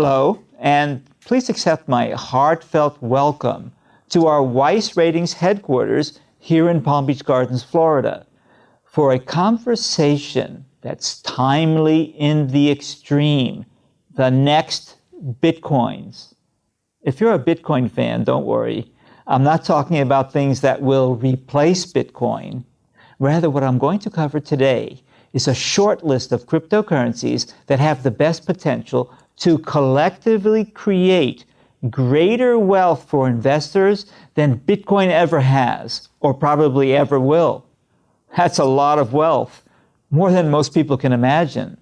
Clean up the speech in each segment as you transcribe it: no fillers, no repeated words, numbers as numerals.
Hello, and please accept my heartfelt welcome to our Weiss Ratings headquarters here in Palm Beach Gardens, Florida, for a conversation that's timely in the extreme, the next Bitcoins. If you're a Bitcoin fan, don't worry. I'm not talking about things that will replace Bitcoin. Rather, what I'm going to cover today is a short list of cryptocurrencies that have the best potential to collectively create greater wealth for investors than Bitcoin ever has, or probably ever will. That's a lot of wealth, more than most people can imagine.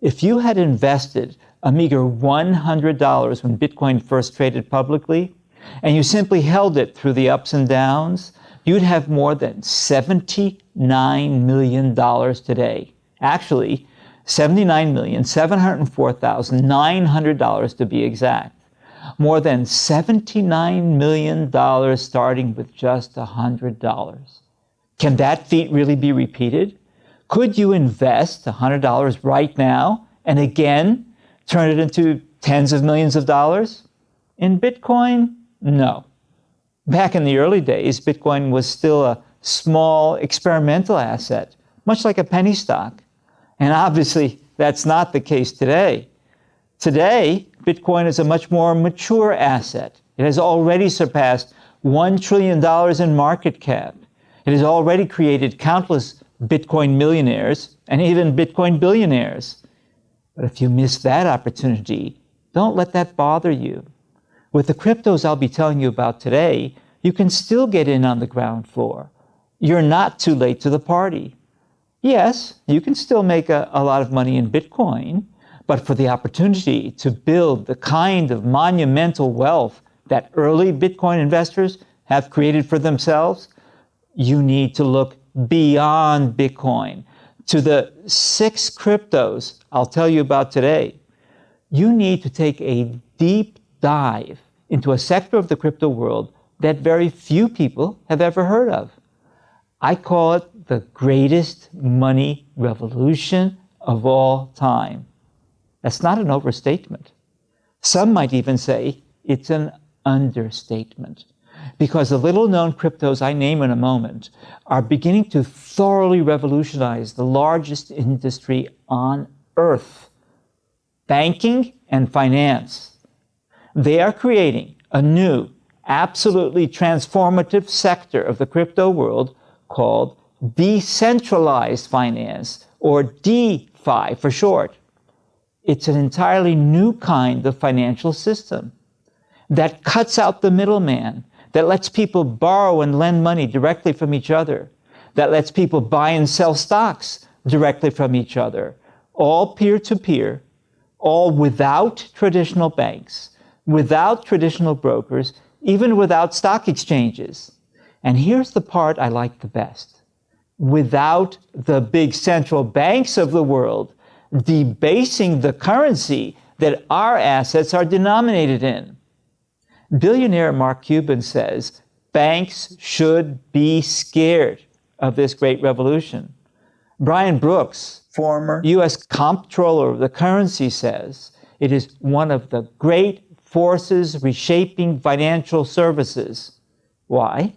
If you had invested a meager $100 when Bitcoin first traded publicly, and you simply held it through the ups and downs, you'd have more than $79 million today. Actually, $79,704,900 to be exact. More than $79 million starting with just $100. Can that feat really be repeated? Could you invest $100 right now and again turn it into tens of millions of dollars? In Bitcoin? No. Back in the early days, Bitcoin was still a small experimental asset, much like a penny stock. And obviously, that's not the case today. Today, Bitcoin is a much more mature asset. It has already surpassed $1 trillion in market cap. It has already created countless Bitcoin millionaires and even Bitcoin billionaires. But if you miss that opportunity, don't let that bother you. With the cryptos I'll be telling you about today, you can still get in on the ground floor. You're not too late to the party. Yes, you can still make a lot of money in Bitcoin, but for the opportunity to build the kind of monumental wealth that early Bitcoin investors have created for themselves, you need to look beyond Bitcoin to the 6 cryptos I'll tell you about today. You need to take a deep dive into a sector of the crypto world that very few people have ever heard of. I call it the greatest money revolution of all time. That's not an overstatement. Some might even say it's an understatement, because the little-known cryptos I name in a moment are beginning to thoroughly revolutionize the largest industry on earth, banking and finance. They are creating a new, absolutely transformative sector of the crypto world called decentralized finance, or DeFi for short. It's an entirely new kind of financial system that cuts out the middleman, that lets people borrow and lend money directly from each other, that lets people buy and sell stocks directly from each other, all peer-to-peer, all without traditional banks, without traditional brokers, even without stock exchanges. And here's the part I like the best. Without the big central banks of the world debasing the currency that our assets are denominated in. Billionaire Mark Cuban says banks should be scared of this great revolution. Brian Brooks, former U.S. comptroller of the currency, says it is one of the great forces reshaping financial services. Why?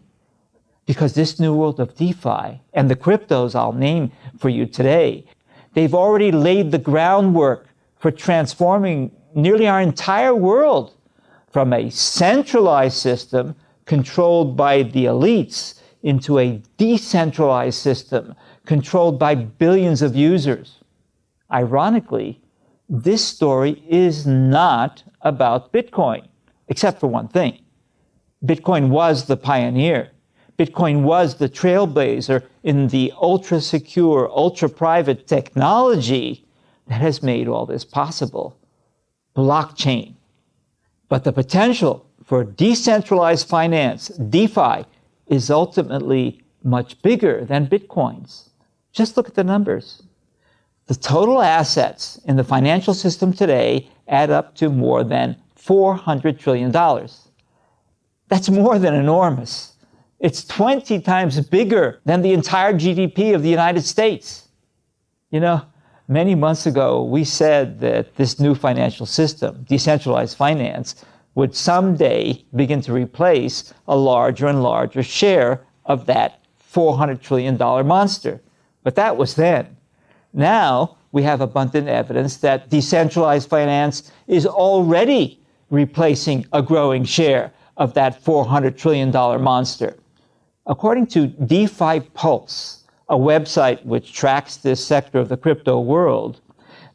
Because this new world of DeFi and the cryptos I'll name for you today, they've already laid the groundwork for transforming nearly our entire world from a centralized system controlled by the elites into a decentralized system controlled by billions of users. Ironically, this story is not about Bitcoin, except for one thing. Bitcoin was the pioneer. Bitcoin was the trailblazer in the ultra-secure, ultra-private technology that has made all this possible. Blockchain. But the potential for decentralized finance, DeFi, is ultimately much bigger than Bitcoin's. Just look at the numbers. The total assets in the financial system today add up to more than $400 trillion. That's more than enormous. It's 20 times bigger than the entire GDP of the United States. You know, Many months ago, we said that this new financial system, decentralized finance, would someday begin to replace a larger and larger share of that $400 trillion monster. But that was then. Now, we have abundant evidence that decentralized finance is already replacing a growing share of that $400 trillion monster. According to DeFi Pulse, a website which tracks this sector of the crypto world,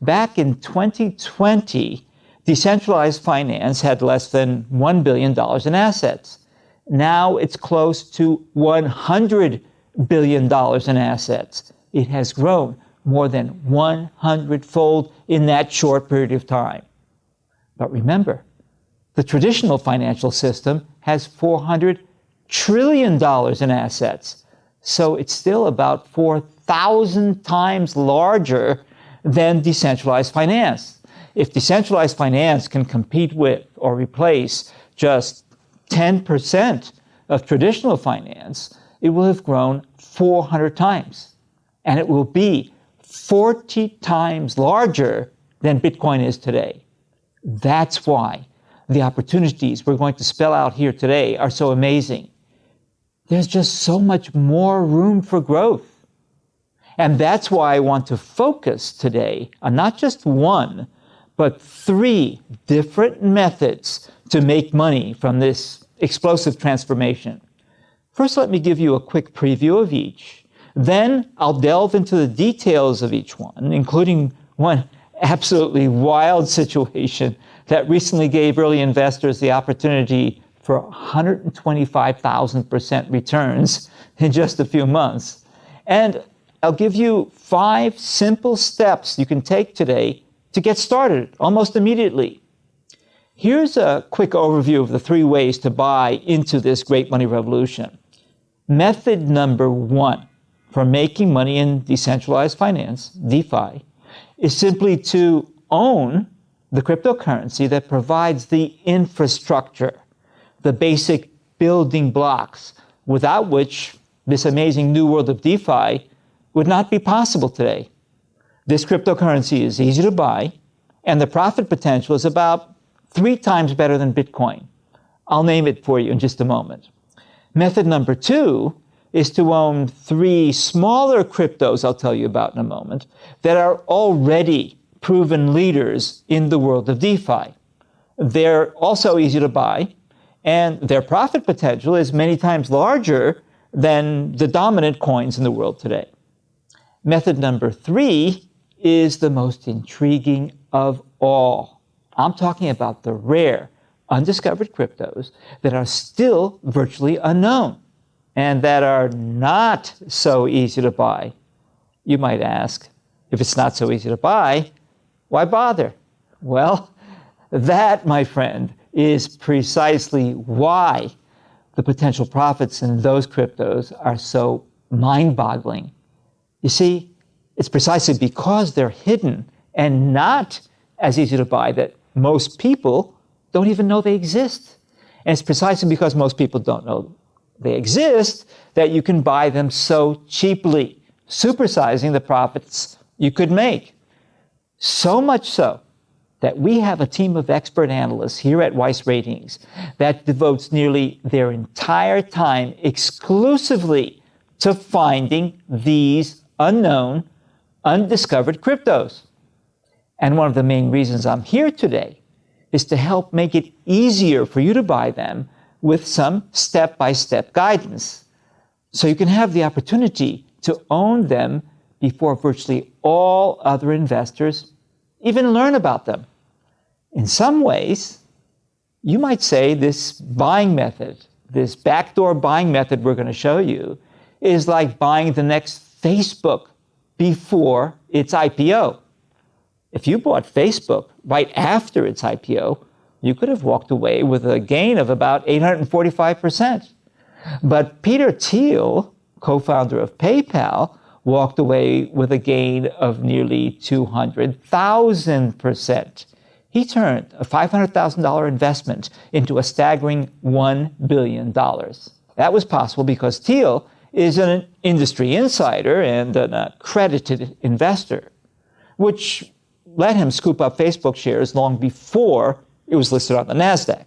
back in 2020, decentralized finance had less than $1 billion in assets. Now it's close to $100 billion in assets. It has grown more than 100-fold in that short period of time. But remember, the traditional financial system has $400 trillion in assets. So it's still about 4,000 times larger than decentralized finance. If decentralized finance can compete with or replace just 10% of traditional finance, it will have grown 400 times. And it will be 40 times larger than Bitcoin is today. That's why the opportunities we're going to spell out here today are so amazing. There's just so much more room for growth. And that's why I want to focus today on not just one, but 3 different methods to make money from this explosive transformation. First, let me give you a quick preview of each. Then I'll delve into the details of each one, including one absolutely wild situation that recently gave early investors the opportunity for 125,000% returns in just a few months. And I'll give you 5 simple steps you can take today to get started almost immediately. Here's a quick overview of the 3 ways to buy into this great money revolution. Method number 1 for making money in decentralized finance, DeFi, is simply to own the cryptocurrency that provides the infrastructure, the basic building blocks, without which this amazing new world of DeFi would not be possible today. This cryptocurrency is easy to buy, and the profit potential is about 3 times better than Bitcoin. I'll name it for you in just a moment. Method number 2 is to own 3 smaller cryptos I'll tell you about in a moment that are already proven leaders in the world of DeFi. They're also easy to buy, and their profit potential is many times larger than the dominant coins in the world today. Method number 3 is the most intriguing of all. I'm talking about the rare, undiscovered cryptos that are still virtually unknown and that are not so easy to buy. You might ask, if it's not so easy to buy, why bother? Well, that, my friend, is precisely why the potential profits in those cryptos are so mind-boggling. You see, it's precisely because they're hidden and not as easy to buy that most people don't even know they exist. And it's precisely because most people don't know they exist that you can buy them so cheaply, supersizing the profits you could make. So much so that we have a team of expert analysts here at Weiss Ratings that devotes nearly their entire time exclusively to finding these unknown, undiscovered cryptos. And one of the main reasons I'm here today is to help make it easier for you to buy them with some step-by-step guidance, so you can have the opportunity to own them before virtually all other investors even learn about them. In some ways, you might say this buying method, this backdoor buying method we're going to show you, is like buying the next Facebook before its IPO. If you bought Facebook right after its IPO, you could have walked away with a gain of about 845%. But Peter Thiel, co-founder of PayPal, walked away with a gain of nearly 200,000%. He turned a $500,000 investment into a staggering $1 billion. That was possible because Thiel is an industry insider and an accredited investor. which let him scoop up Facebook shares long before it was listed on the NASDAQ.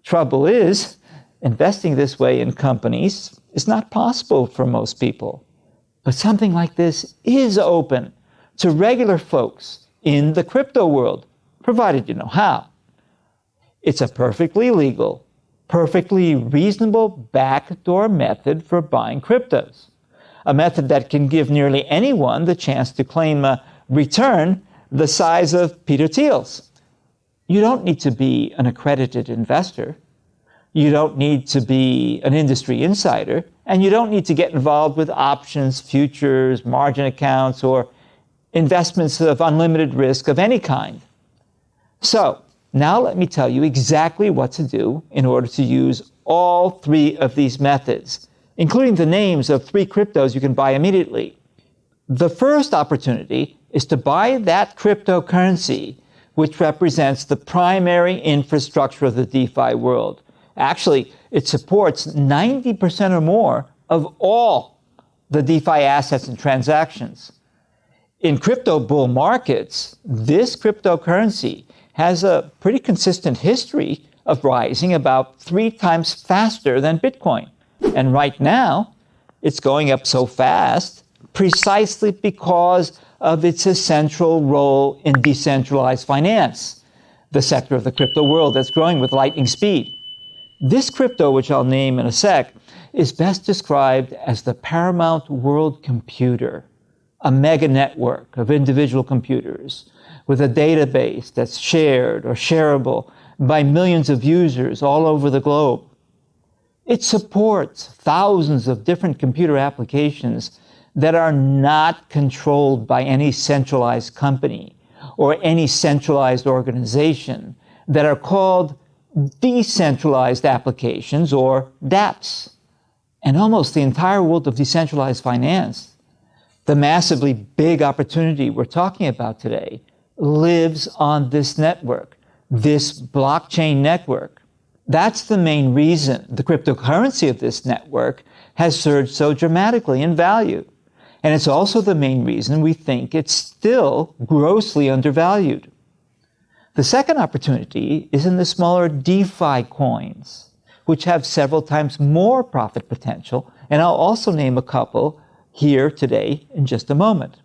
Trouble is, investing this way in companies is not possible for most people. But something like this is open to regular folks in the crypto world, provided you know how. It's a perfectly legal, perfectly reasonable backdoor method for buying cryptos. A method that can give nearly anyone the chance to claim a return the size of Peter Thiel's. You don't need to be an accredited investor. You don't need to be an industry insider. And you don't need to get involved with options, futures, margin accounts, or investments of unlimited risk of any kind. So, now let me tell you exactly what to do in order to use all three of these methods, including the names of 3 cryptos you can buy immediately. The first opportunity is to buy that cryptocurrency which represents the primary infrastructure of the DeFi world. Actually, it supports 90% or more of all the DeFi assets and transactions. In crypto bull markets, this cryptocurrency has a pretty consistent history of rising about 3 times faster than Bitcoin. And right now, it's going up so fast precisely because of its essential role in decentralized finance, the sector of the crypto world that's growing with lightning speed. This crypto, which I'll name in a sec, is best described as the paramount world computer, a mega network of individual computers with a database that's shared or shareable by millions of users all over the globe. It supports thousands of different computer applications that are not controlled by any centralized company or any centralized organization, that are called decentralized applications, or dApps. And almost the entire world of decentralized finance, the massively big opportunity we're talking about today, lives on this network, this blockchain network. That's the main reason the cryptocurrency of this network has surged so dramatically in value. And it's also the main reason we think it's still grossly undervalued. The second opportunity is in the smaller DeFi coins, which have several times more profit potential, and I'll also name a couple here today in just a moment.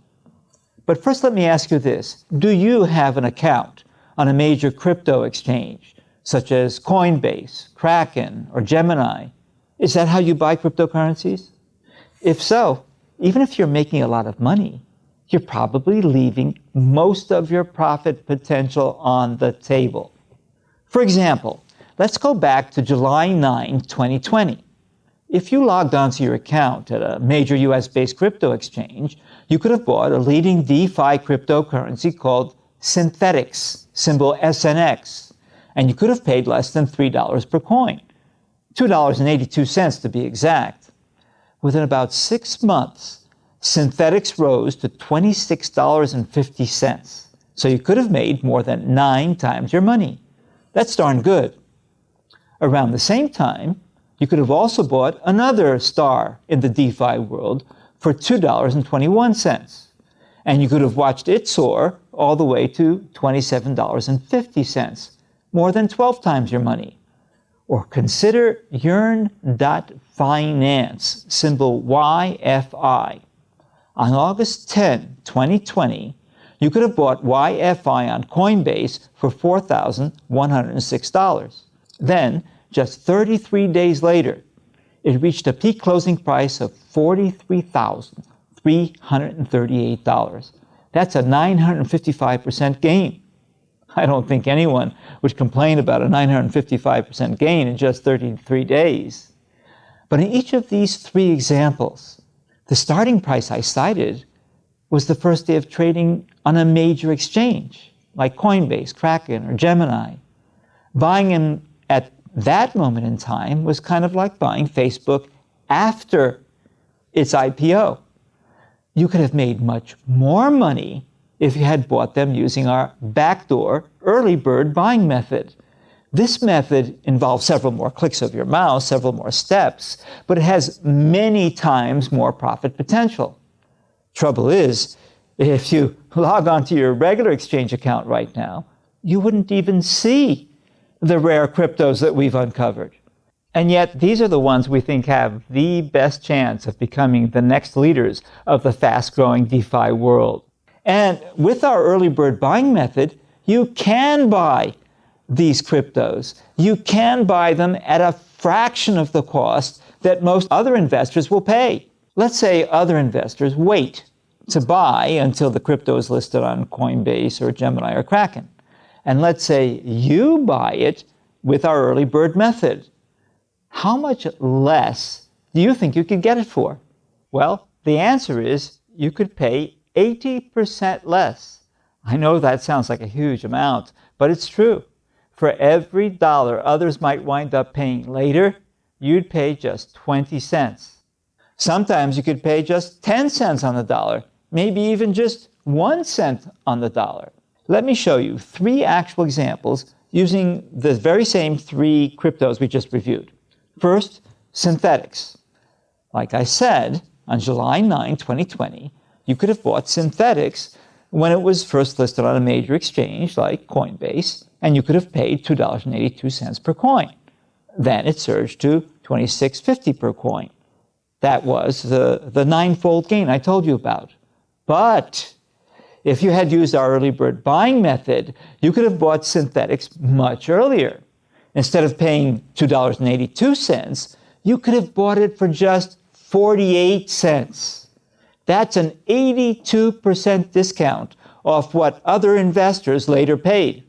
But first, let me ask you this. Do you have an account on a major crypto exchange, such as Coinbase, Kraken, or Gemini? Is that how you buy cryptocurrencies? If so, even if you're making a lot of money, you're probably leaving most of your profit potential on the table. For example, let's go back to July 9, 2020. If you logged onto your account at a major US-based crypto exchange, you could have bought a leading DeFi cryptocurrency called Synthetics, symbol SNX, and you could have paid less than $3 per coin, $2.82 to be exact. Within about 6 months, Synthetics rose to $26.50. So you could have made more than 9 times your money. That's darn good. Around the same time, you could have also bought another star in the DeFi world for $2.21. And you could have watched it soar all the way to $27.50, more than 12 times your money. Or consider Yearn.finance, symbol YFI. On August 10, 2020, you could have bought YFI on Coinbase for $4,106. Then, just 33 days later, it reached a peak closing price of $43,338. That's a 955% gain. I don't think anyone would complain about a 955% gain in just 33 days. But in each of these 3 examples, the starting price I cited was the first day of trading on a major exchange, like Coinbase, Kraken, or Gemini. Buying them at that moment in time was kind of like buying Facebook after its IPO. You could have made much more money if you had bought them using our backdoor early bird buying method. This method involves several more clicks of your mouse, several more steps, but it has many times more profit potential. Trouble is, If you log onto your regular exchange account right now, you wouldn't even see the rare cryptos that we've uncovered. And yet, these are the ones we think have the best chance of becoming the next leaders of the fast-growing DeFi world. And with our early bird buying method, you can buy these cryptos. You can buy them at a fraction of the cost that most other investors will pay. Let's say other investors wait to buy until the crypto is listed on Coinbase or Gemini or Kraken. And let's say you buy it with our early bird method. How much less do you think you could get it for? Well, the answer is you could pay 80% less. I know that sounds like a huge amount, but it's true. For every dollar others might wind up paying later, you'd pay just 20 cents. Sometimes you could pay just 10 cents on the dollar, maybe even just 1 cent on the dollar. Let me show you 3 actual examples using the very same 3 cryptos we just reviewed. First, synthetics. Like I said, on July 9, 2020, you could have bought synthetics when it was first listed on a major exchange like Coinbase, and you could have paid $2.82 per coin. Then it surged to $26.50 per coin. That was the 9-fold gain I told you about. But if you had used our early bird buying method, you could have bought synthetics much earlier. Instead of paying $2.82, you could have bought it for just 48 cents. That's an 82% discount off what other investors later paid.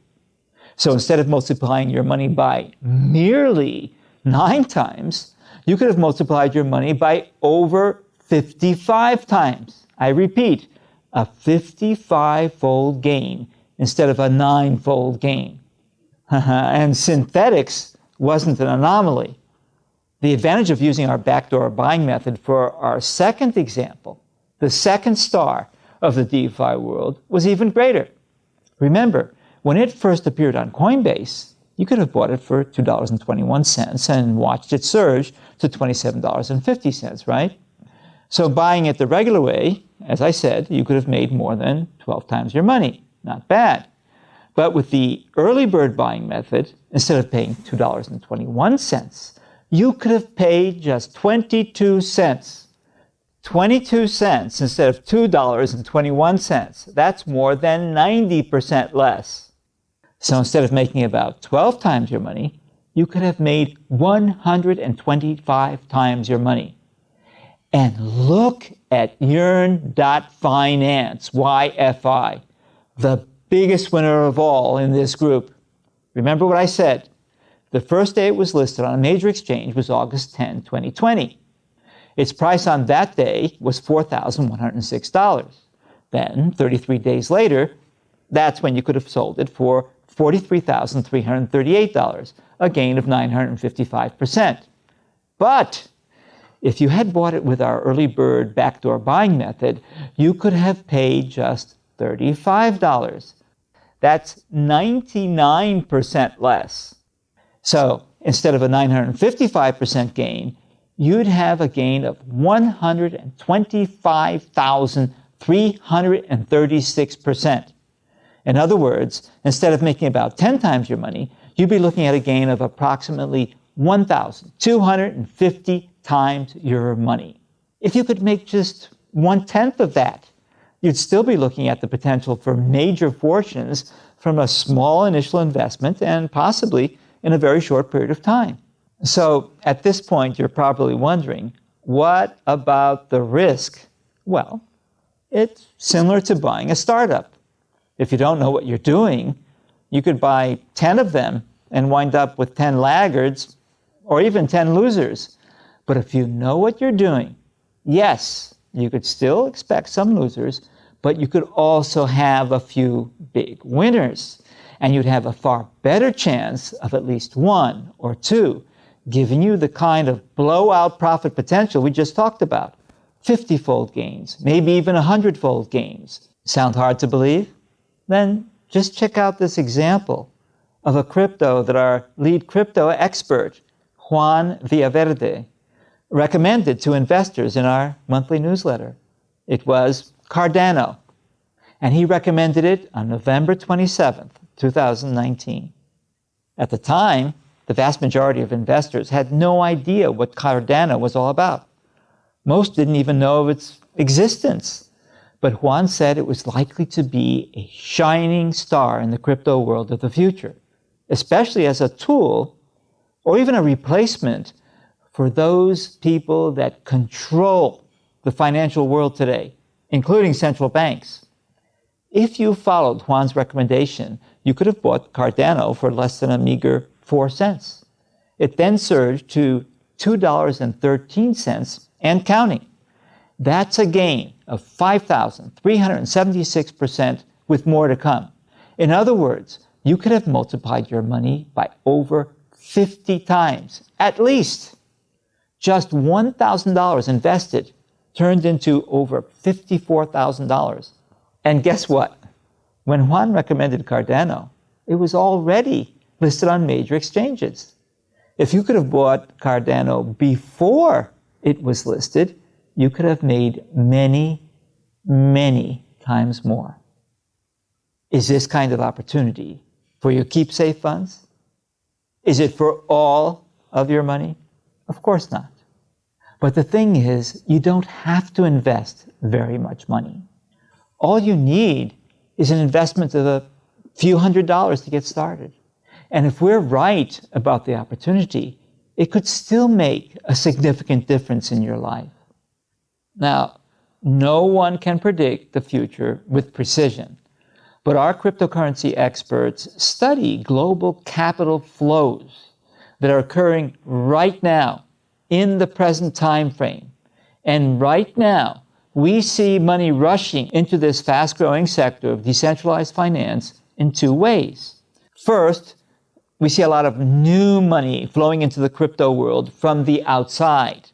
So instead of multiplying your money by merely 9 times, you could have multiplied your money by over 55 times. I repeat, a 55-fold gain instead of a 9-fold gain. And synthetics wasn't an anomaly. The advantage of using our backdoor buying method for our second example, the second star of the DeFi world, was even greater. Remember, when it first appeared on Coinbase, you could have bought it for $2.21 and watched it surge to $27.50, right? So buying it the regular way, as I said, you could have made more than 12 times your money. Not bad. But with the early bird buying method, instead of paying $2.21, you could have paid just 22 cents. 22 cents instead of $2.21. That's more than 90% less. So instead of making about 12 times your money, you could have made 125 times your money. And look at Yearn.finance, YFI, the biggest winner of all in this group. Remember what I said? The first day it was listed on a major exchange was August 10, 2020. Its price on that day was $4,106. Then, 33 days later, that's when you could have sold it for $43,338, a gain of 955%. But if you had bought it with our early bird backdoor buying method, you could have paid just $35. That's 99% less. So instead of a 955% gain, you'd have a gain of 125,336%. In other words, instead of making about 10 times your money, you'd be looking at a gain of approximately 1,250 times your money. If you could make just 1/10 of that, you'd still be looking at the potential for major fortunes from a small initial investment and possibly in a very short period of time. So at this point, you're probably wondering, what about the risk? Well, it's similar to buying a startup. If you don't know what you're doing, you could buy 10 of them and wind up with 10 laggards or even 10 losers. But if you know what you're doing, yes, you could still expect some losers, but you could also have a few big winners. And you'd have a far better chance of at least 1 or 2, giving you the kind of blowout profit potential we just talked about. 50-fold gains, maybe even 100-fold gains. Sound hard to believe? Then just check out this example of a crypto that our lead crypto expert, Juan Villaverde, recommended to investors in our monthly newsletter. It was Cardano. and he recommended it on November 27th, 2019. At the time, the vast majority of investors had no idea what Cardano was all about. Most didn't even know of its existence. But Juan said it was likely to be a shining star in the crypto world of the future, especially as a tool or even a replacement for those people that control the financial world today, including central banks. If you followed Juan's recommendation, you could have bought Cardano for less than a meager 4 cents. It then surged to $2.13 and counting. That's a gain of 5,376% with more to come. In other words, you could have multiplied your money by over 50 times, at least. Just $1,000 invested turned into over $54,000. And guess what? When Juan recommended Cardano, it was already listed on major exchanges. If you could have bought Cardano before it was listed, you could have made many, many times more. Is this kind of opportunity for your keep safe funds? Is it for all of your money? Of course not. But the thing is, you don't have to invest very much money. All you need is an investment of a few $100s to get started. And if we're right about the opportunity, it could still make a significant difference in your life. Now, no one can predict the future with precision, but our cryptocurrency experts study global capital flows that are occurring right now in the present time frame. And right now, we see money rushing into this fast-growing sector of decentralized finance in 2 ways. First, we see a lot of new money flowing into the crypto world from the outside,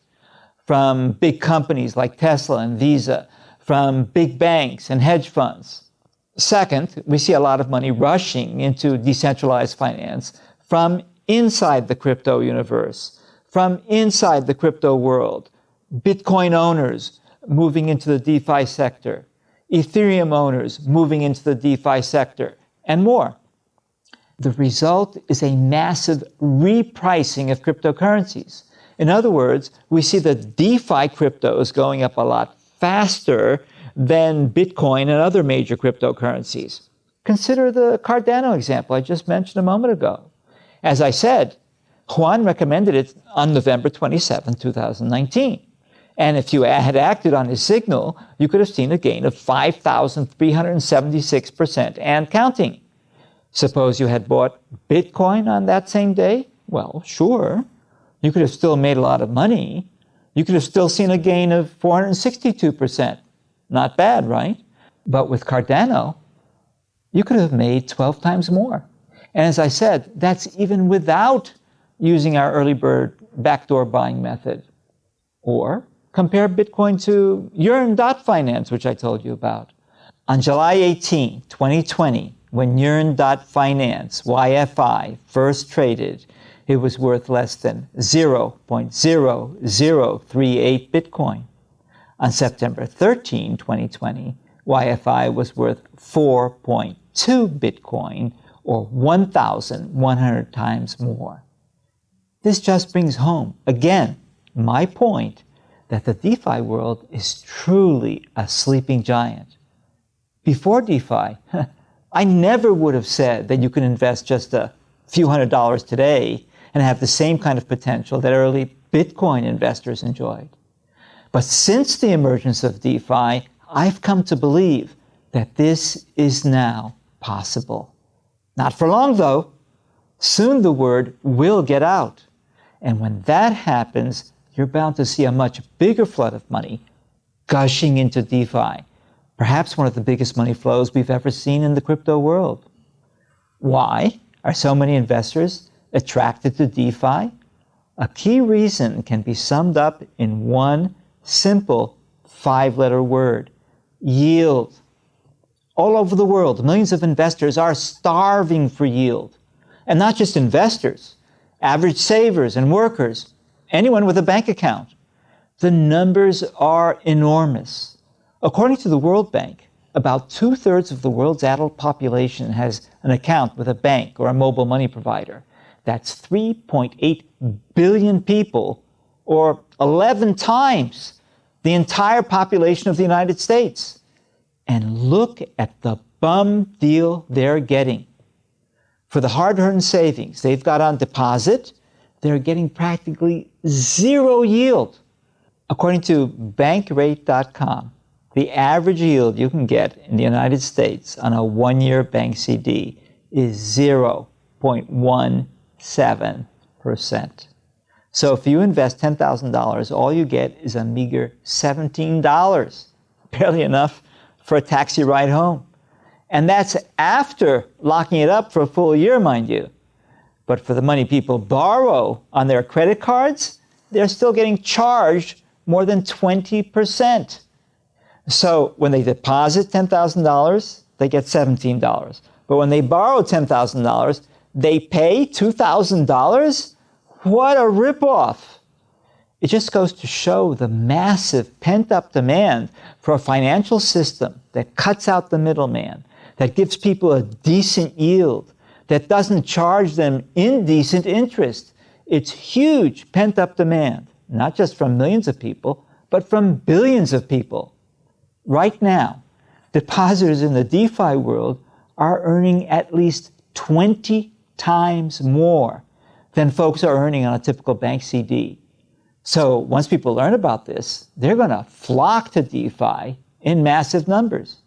from big companies like Tesla and Visa, from big banks and hedge funds. Second, we see a lot of money rushing into decentralized finance from inside the crypto universe, from inside the crypto world. Bitcoin owners moving into the DeFi sector, Ethereum owners moving into the DeFi sector, and more. The result is a massive repricing of cryptocurrencies. In other words, we see the DeFi cryptos going up a lot faster than Bitcoin and other major cryptocurrencies. Consider the Cardano example I just mentioned a moment ago. As I said, Juan recommended it on November 27, 2019. And if you had acted on his signal, you could have seen a gain of 5,376% and counting. Suppose you had bought Bitcoin on that same day? Well, sure. You could have still made a lot of money. You could have still seen a gain of 462%. Not bad, right? But with Cardano, you could have made 12 times more. And as I said, that's even without using our early bird backdoor buying method. Or compare Bitcoin to Yearn.finance, which I told you about. On July 18, 2020, when Yearn.finance, YFI, first traded, it was worth less than 0.0038 Bitcoin. On September 13, 2020, YFI was worth 4.2 Bitcoin, or 1,100 times more. This just brings home, again, my point that the DeFi world is truly a sleeping giant. Before DeFi, I never would have said that you can invest just a few $100s today and have the same kind of potential that early Bitcoin investors enjoyed. But since the emergence of DeFi, I've come to believe that this is now possible. Not for long, though. Soon the word will get out. And when that happens, you're bound to see a much bigger flood of money gushing into DeFi. Perhaps one of the biggest money flows we've ever seen in the crypto world. Why are so many investors attracted to DeFi? A key reason can be summed up in one simple 5-letter word: yield. All over the world, millions of investors are starving for yield. And not just investors, average savers and workers, anyone with a bank account. The numbers are enormous. According to the World Bank, about 2/3 of the world's adult population has an account with a bank or a mobile money provider. That's 3.8 billion people, or 11 times the entire population of the United States. And look at the bum deal they're getting. For the hard-earned savings they've got on deposit, they're getting practically zero yield. According to bankrate.com, the average yield you can get in the United States on a one-year bank CD is 0.17%. So if you invest $10,000, all you get is a meager $17, barely enough for a taxi ride home. And that's after locking it up for a full year, mind you. But for the money people borrow on their credit cards, they're still getting charged more than 20%. So when they deposit $10,000, they get $17. But when they borrow $10,000, they pay $2,000? What a ripoff! It just goes to show the massive pent-up demand for a financial system that cuts out the middleman, that gives people a decent yield, that doesn't charge them indecent interest. It's huge pent-up demand, not just from millions of people, but from billions of people. Right now, depositors in the DeFi world are earning at least 20 times more than folks are earning on a typical bank CD. So once people learn about this, they're going to flock to DeFi in massive numbers.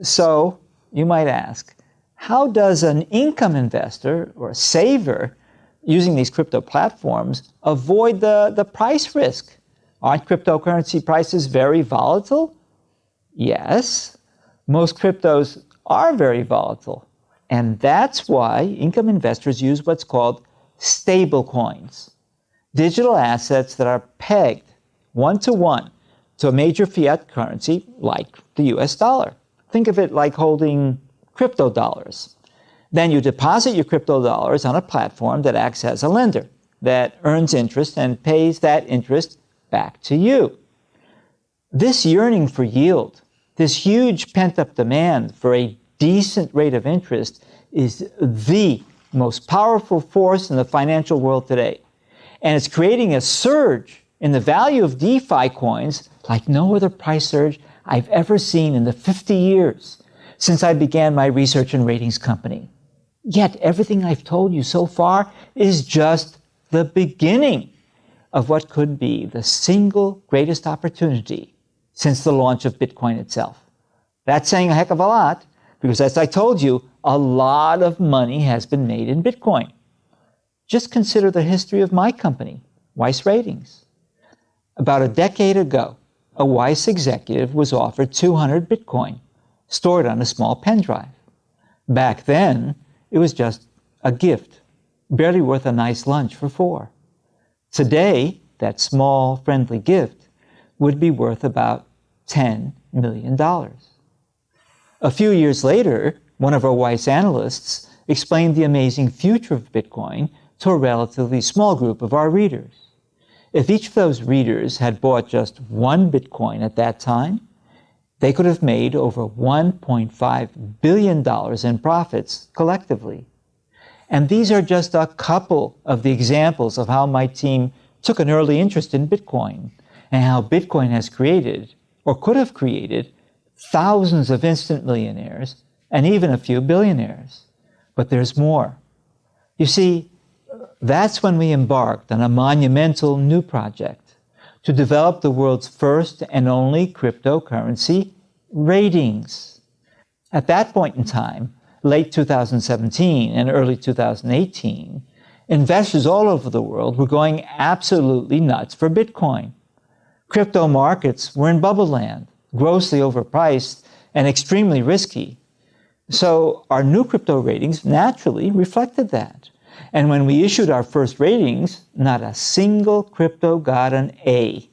So you might ask, how does an income investor or a saver using these crypto platforms avoid the price risk? Aren't cryptocurrency prices very volatile? Yes, most cryptos are very volatile. And that's why income investors use what's called stable coins, digital assets that are pegged one-to-one to a major fiat currency like the US dollar. Think of it like holding crypto dollars. Then you deposit your crypto dollars on a platform that acts as a lender, that earns interest and pays that interest back to you. This yearning for yield, this huge pent-up demand for a decent rate of interest is the most powerful force in the financial world today. And it's creating a surge in the value of DeFi coins like no other price surge I've ever seen in the 50 years since I began my research and ratings company. Yet everything I've told you so far is just the beginning of what could be the single greatest opportunity since the launch of Bitcoin itself. That's saying a heck of a lot, because as I told you, a lot of money has been made in Bitcoin. Just consider the history of my company, Weiss Ratings. About a decade ago, a Weiss executive was offered 200 Bitcoin, stored on a small pen drive. Back then, it was just a gift, barely worth a nice lunch for four. Today, that small, friendly gift would be worth about $10 million. A few years later, one of our Weiss analysts explained the amazing future of Bitcoin to a relatively small group of our readers. If each of those readers had bought just one Bitcoin at that time, they could have made over $1.5 billion in profits collectively. And these are just a couple of the examples of how my team took an early interest in Bitcoin and how Bitcoin has created, or could have created, thousands of instant millionaires and even a few billionaires. But there's more. You see, that's when we embarked on a monumental new project to develop the world's first and only cryptocurrency ratings. At that point in time, late 2017 and early 2018, investors all over the world were going absolutely nuts for Bitcoin. Crypto markets were in bubble land, grossly overpriced and extremely risky. So our new crypto ratings naturally reflected that. And when we issued our first ratings, not a single crypto got an A.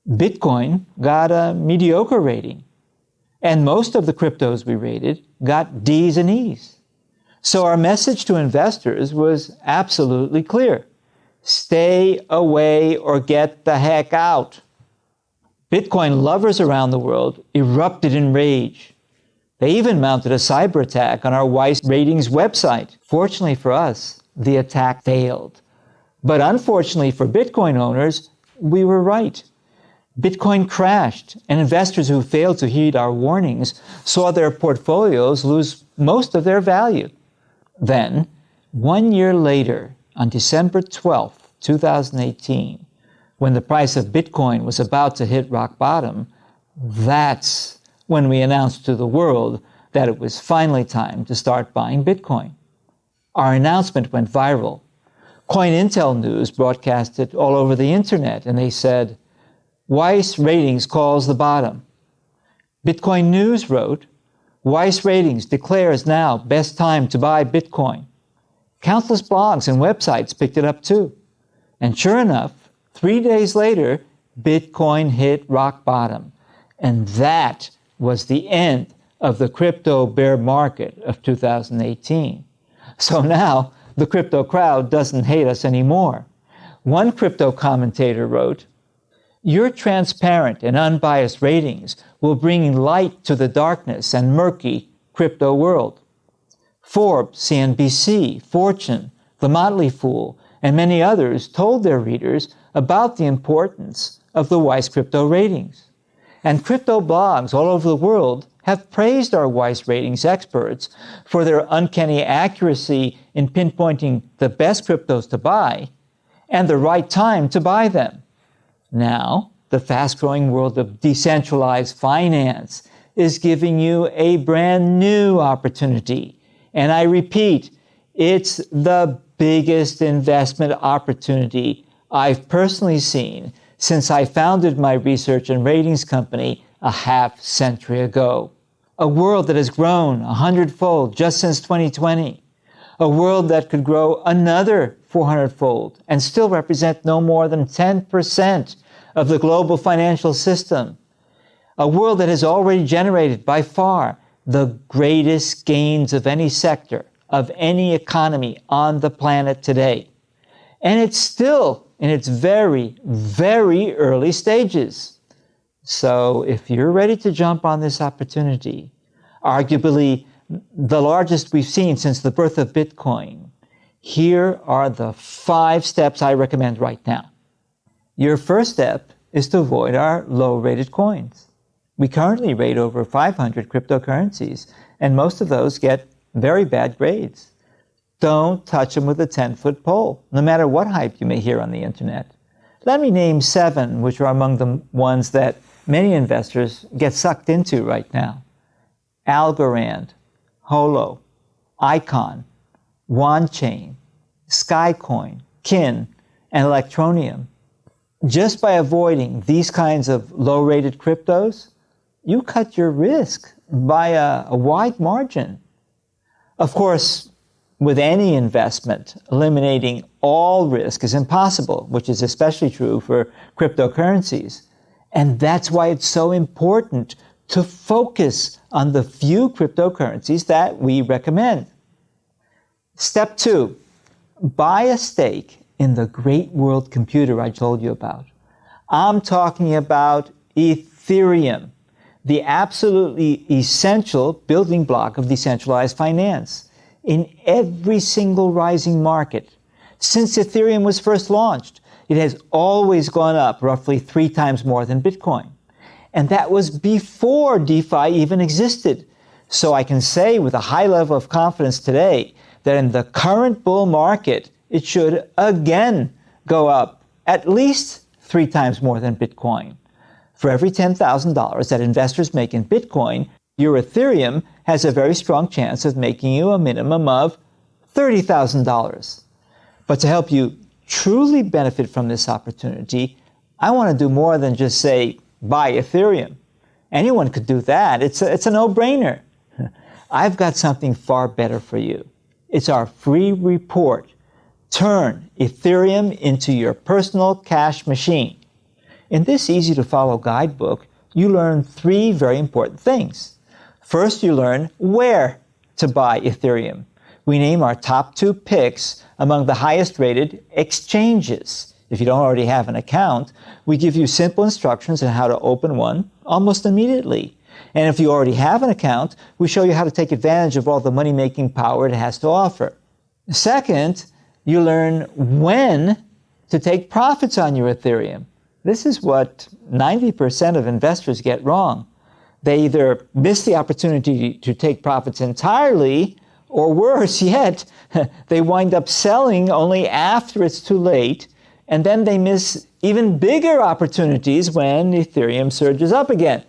Bitcoin got a mediocre rating. And most of the cryptos we rated got Ds and Es. So our message to investors was absolutely clear. Stay away or get the heck out. Bitcoin lovers around the world erupted in rage They even mounted a cyber attack on our Weiss Ratings website. Fortunately for us, the attack failed. But unfortunately for Bitcoin owners, we were right. Bitcoin crashed, and investors who failed to heed our warnings saw their portfolios lose most of their value. Then, 1 year later, on December 12th, 2018, when the price of Bitcoin was about to hit rock bottom, that's when we announced to the world that it was finally time to start buying Bitcoin. Our announcement went viral. CoinIntel News broadcast it all over the internet, and they said, Weiss Ratings calls the bottom. Bitcoin News wrote, Weiss Ratings declares now best time to buy Bitcoin. Countless blogs and websites picked it up too. And sure enough, 3 days later, Bitcoin hit rock bottom. And that was the end of the crypto bear market of 2018. So now, the crypto crowd doesn't hate us anymore. One crypto commentator wrote, Your transparent and unbiased ratings will bring light to the darkness and murky crypto world. Forbes, CNBC, Fortune, The Motley Fool, and many others told their readers about the importance of the Weiss crypto ratings. And crypto blogs all over the world have praised our Weiss Ratings experts for their uncanny accuracy in pinpointing the best cryptos to buy and the right time to buy them. Now, the fast-growing world of decentralized finance is giving you a brand new opportunity. And I repeat, it's the biggest investment opportunity I've personally seen since I founded my research and ratings company a half-century ago. A world that has grown 100-fold just since 2020. A world that could grow another 400-fold and still represent no more than 10% of the global financial system. A world that has already generated by far the greatest gains of any sector, of any economy on the planet today. And it's still in its very, very early stages. So if you're ready to jump on this opportunity, arguably the largest we've seen since the birth of Bitcoin, here are the 5 steps I recommend right now. Your first step is to avoid our low-rated coins. We currently rate over 500 cryptocurrencies, and most of those get very bad grades. Don't touch them with a 10-foot pole, no matter what hype you may hear on the internet. Let me name 7, which are among the ones that many investors get sucked into right now. Algorand, Holo, Icon, OneChain, Skycoin, Kin, and Electroneum. Just by avoiding these kinds of low-rated cryptos, you cut your risk by a wide margin. Of course, with any investment, eliminating all risk is impossible, which is especially true for cryptocurrencies. And that's why it's so important to focus on the few cryptocurrencies that we recommend. Step 2, buy a stake in the great world computer I told you about. I'm talking about Ethereum, the absolutely essential building block of decentralized finance in every single rising market. Since Ethereum was first launched, it has always gone up roughly 3 times more than Bitcoin. And that was before DeFi even existed. So I can say with a high level of confidence today that in the current bull market, it should again go up at least 3 times more than Bitcoin. For every $10,000 that investors make in Bitcoin, your Ethereum has a very strong chance of making you a minimum of $30,000. But to help you truly benefit from this opportunity, I want to do more than just say, buy Ethereum. Anyone could do that. It's a no-brainer. I've got something far better for you. It's our free report, Turn Ethereum into Your Personal Cash Machine. In this easy-to-follow guidebook, you learn 3 very important things. First, you learn where to buy Ethereum. We name our top 2 picks among the highest-rated exchanges. If you don't already have an account, we give you simple instructions on how to open one almost immediately. And if you already have an account, we show you how to take advantage of all the money-making power it has to offer. Second, you learn when to take profits on your Ethereum. This is what 90% of investors get wrong. They either miss the opportunity to take profits entirely, or worse yet, they wind up selling only after it's too late, and then they miss even bigger opportunities when Ethereum surges up again.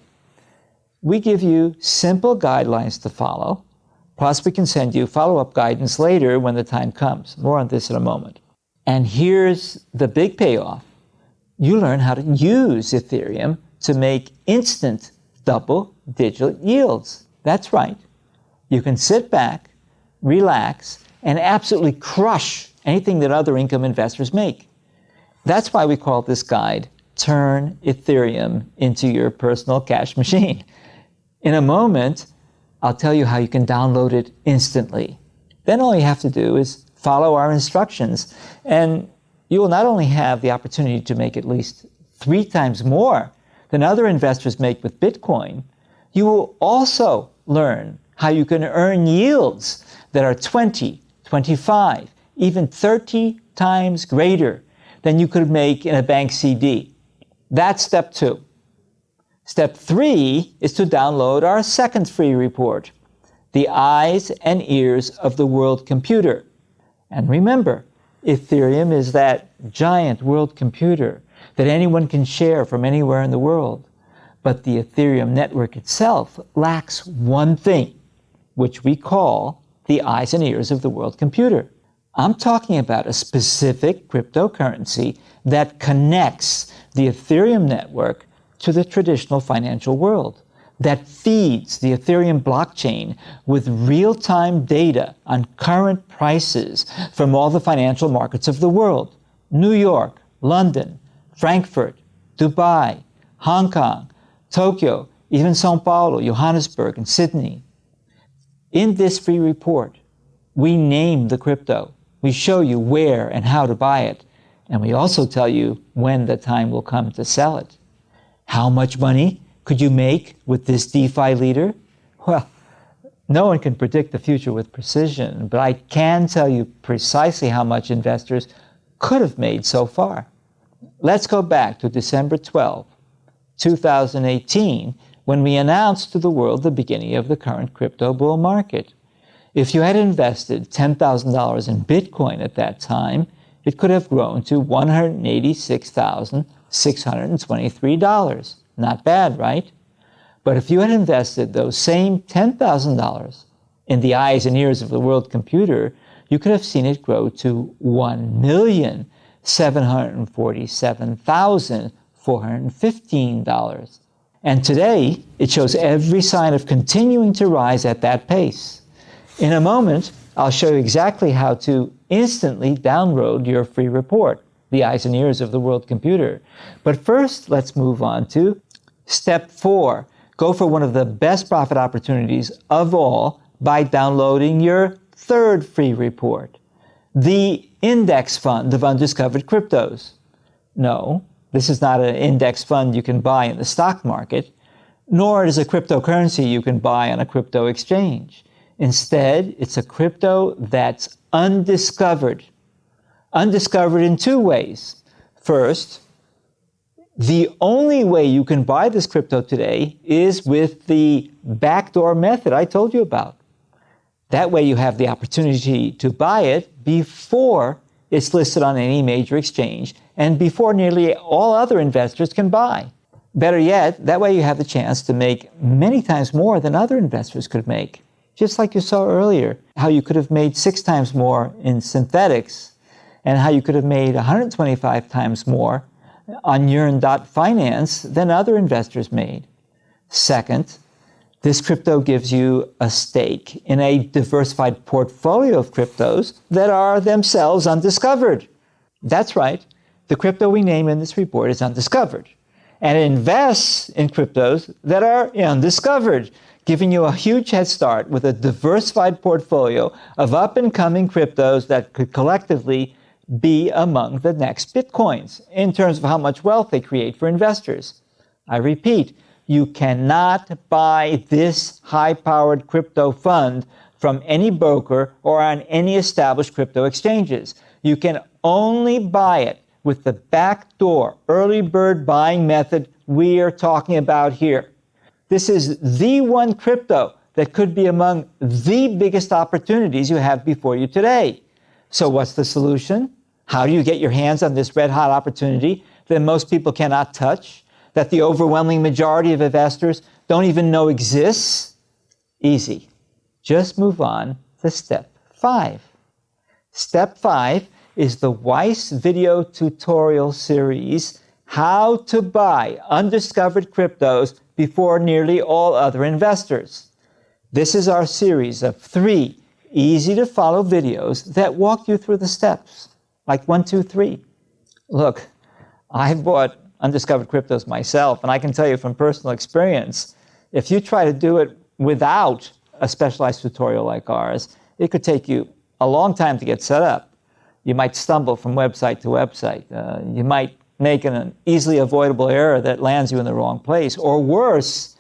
We give you simple guidelines to follow, plus we can send you follow-up guidance later when the time comes. More on this in a moment. And here's the big payoff. You learn how to use Ethereum to make instant double-digit yields. That's right. You can sit back, relax, and absolutely crush anything that other income investors make. That's why we call this guide, Turn Ethereum into Your Personal Cash Machine. In a moment, I'll tell you how you can download it instantly. Then all you have to do is follow our instructions, and you will not only have the opportunity to make at least 3 times more than other investors make with Bitcoin, you will also learn how you can earn yields that are 20, 25, even 30 times greater than you could make in a bank CD. That's step 2. Step 3 is to download our second free report, The Eyes and Ears of the World Computer. And remember, Ethereum is that giant world computer that anyone can share from anywhere in the world. But the Ethereum network itself lacks one thing, which we call the eyes and ears of the world computer. I'm talking about a specific cryptocurrency that connects the Ethereum network to the traditional financial world, that feeds the Ethereum blockchain with real-time data on current prices from all the financial markets of the world: New York, London, Frankfurt, Dubai, Hong Kong, Tokyo, even Sao Paulo, Johannesburg, and Sydney. In this free report, we name the crypto, we show you where and how to buy it, and we also tell you when the time will come to sell it. How much money could you make with this DeFi leader? Well, no one can predict the future with precision, but I can tell you precisely how much investors could have made so far. Let's go back to December 12, 2018, when we announced to the world the beginning of the current crypto bull market. If you had invested $10,000 in Bitcoin at that time, it could have grown to $186,623. Not bad, right? But if you had invested those same $10,000 in the eyes and ears of the world computer, you could have seen it grow to $1,747,415. And today, it shows every sign of continuing to rise at that pace. In a moment, I'll show you exactly how to instantly download your free report, The Eyes and Ears of the World Computer. But first, let's move on to Step 4. Go for one of the best profit opportunities of all by downloading your third free report, The Index Fund of Undiscovered Cryptos. No, this is not an index fund you can buy in the stock market, nor is it a cryptocurrency you can buy on a crypto exchange. Instead, it's a crypto that's undiscovered. Undiscovered in 2 ways. First, the only way you can buy this crypto today is with the backdoor method I told you about. That way you have the opportunity to buy it before it's listed on any major exchange and before nearly all other investors can buy. Better yet, that way you have the chance to make many times more than other investors could make. Just like you saw earlier, how you could have made 6 times more in synthetics and how you could have made 125 times more on Yearn.finance than other investors made. Second, this crypto gives you a stake in a diversified portfolio of cryptos that are themselves undiscovered. That's right, the crypto we name in this report is undiscovered, and it invests in cryptos that are undiscovered, giving you a huge head start with a diversified portfolio of up-and-coming cryptos that could collectively be among the next Bitcoins in terms of how much wealth they create for investors. I repeat, You cannot buy this high-powered crypto fund from any broker or on any established crypto exchanges. You can only buy it with the backdoor early bird buying method we are talking about here. This is the one crypto that could be among the biggest opportunities you have before you today. So what's the solution? How do you get your hands on this red-hot opportunity that most people cannot touch, that the overwhelming majority of investors don't even know exists? Easy. Just move on to step 5. Step 5 is the Weiss video tutorial series, How to Buy Undiscovered Cryptos Before Nearly All Other Investors. This is our series of 3 easy-to-follow videos that walk you through the steps, like 1, 2, 3. Look, I've bought undiscovered cryptos myself, and I can tell you from personal experience, if you try to do it without a specialized tutorial like ours, it could take you a long time to get set up. You might stumble from website to website. You might make an easily avoidable error that lands you in the wrong place. Or worse,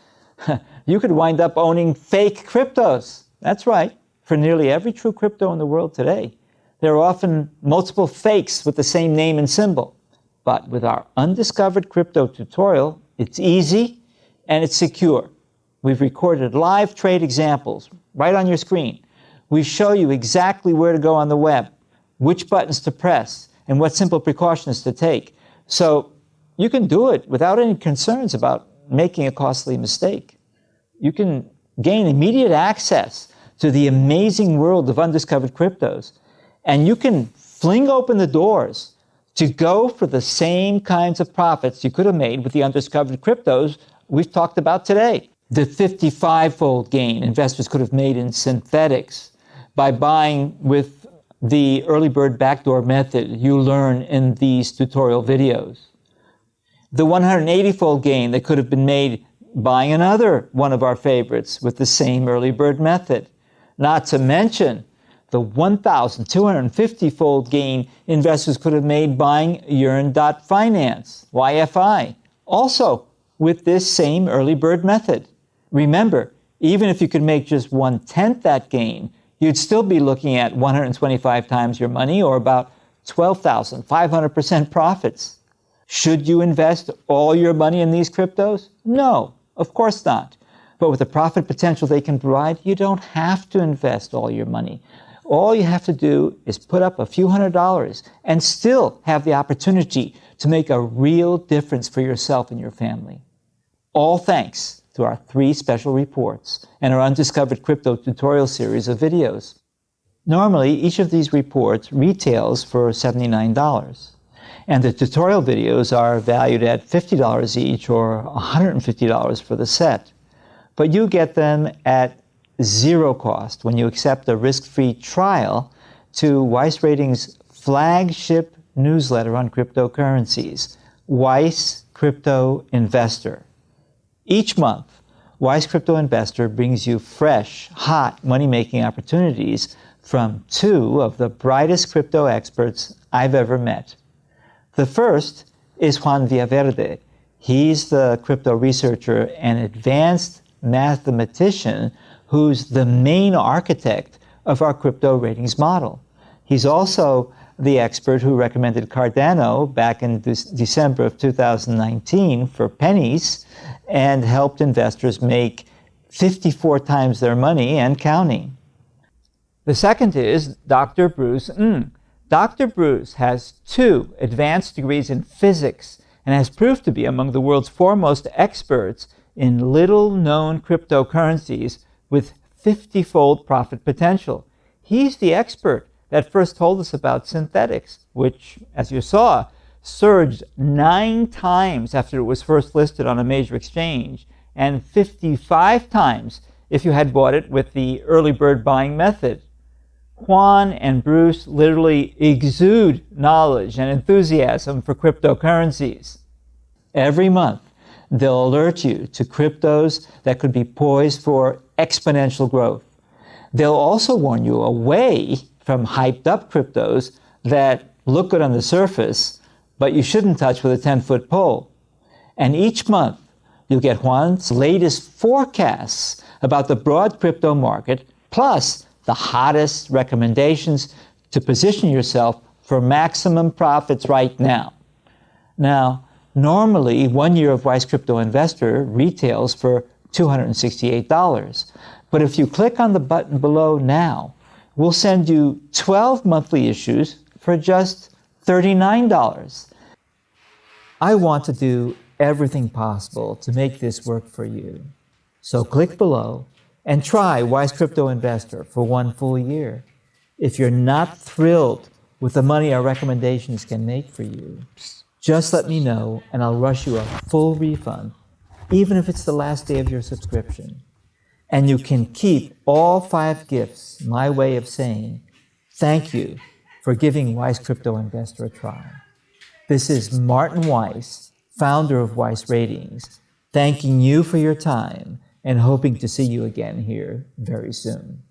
you could wind up owning fake cryptos. That's right. For nearly every true crypto in the world today, there are often multiple fakes with the same name and symbol. But with our undiscovered crypto tutorial, it's easy and it's secure. We've recorded live trade examples right on your screen. We show you exactly where to go on the web, which buttons to press, and what simple precautions to take. So you can do it without any concerns about making a costly mistake. You can gain immediate access to the amazing world of undiscovered cryptos, and you can fling open the doors to go for the same kinds of profits you could have made with the undiscovered cryptos we've talked about today. The 55-fold gain investors could have made in synthetics by buying with the early bird backdoor method you learn in these tutorial videos. The 180-fold gain that could have been made buying another one of our favorites with the same early bird method. Not to mention the 1,250-fold gain investors could have made buying Yearn.finance, YFI, also with this same early bird method. Remember, even if you could make just 1/10 that gain, you'd still be looking at 125 times your money, or about 12,500% profits. Should you invest all your money in these cryptos? No, of course not. But with the profit potential they can provide, you don't have to invest all your money. All you have to do is put up a few $100s and still have the opportunity to make a real difference for yourself and your family. All thanks to our 3 special reports and our undiscovered crypto tutorial series of videos. Normally, each of these reports retails for $79, and the tutorial videos are valued at $50 each or $150 for the set. But you get them at 0 cost when you accept a risk-free trial to Weiss Ratings' flagship newsletter on cryptocurrencies, Weiss Crypto Investor. Each month, Weiss Crypto Investor brings you fresh, hot money-making opportunities from 2 of the brightest crypto experts I've ever met. The first is Juan Villaverde. He's the crypto researcher and advanced mathematician who's the main architect of our crypto ratings model. He's also the expert who recommended Cardano back in December of 2019 for pennies and helped investors make 54 times their money and counting. The second is Dr. Bruce Ng. Dr. Bruce has 2 advanced degrees in physics and has proved to be among the world's foremost experts in little-known cryptocurrencies with 50-fold profit potential. He's the expert that first told us about synthetics, which, as you saw, surged 9 times after it was first listed on a major exchange, and 55 times if you had bought it with the early bird buying method. Juan and Bruce literally exude knowledge and enthusiasm for cryptocurrencies. Every month, they'll alert you to cryptos that could be poised for exponential growth. They'll also warn you away from hyped-up cryptos that look good on the surface, but you shouldn't touch with a 10-foot pole. And each month, You'll get Juan's latest forecasts about the broad crypto market, plus the hottest recommendations to position yourself for maximum profits right now. Now, normally 1 year of Weiss Crypto Investor retails for $268. But if you click on the button below now, we'll send you 12 monthly issues for just $39. I want to do everything possible to make this work for you. So click below and try Weiss Crypto Investor for 1 full year. If you're not thrilled with the money our recommendations can make for you, just let me know and I'll rush you a full refund, even if it's the last day of your subscription. And you can keep all 5 gifts, my way of saying thank you for giving Weiss Crypto Investor a try. This is Martin Weiss, founder of Weiss Ratings, thanking you for your time and hoping to see you again here very soon.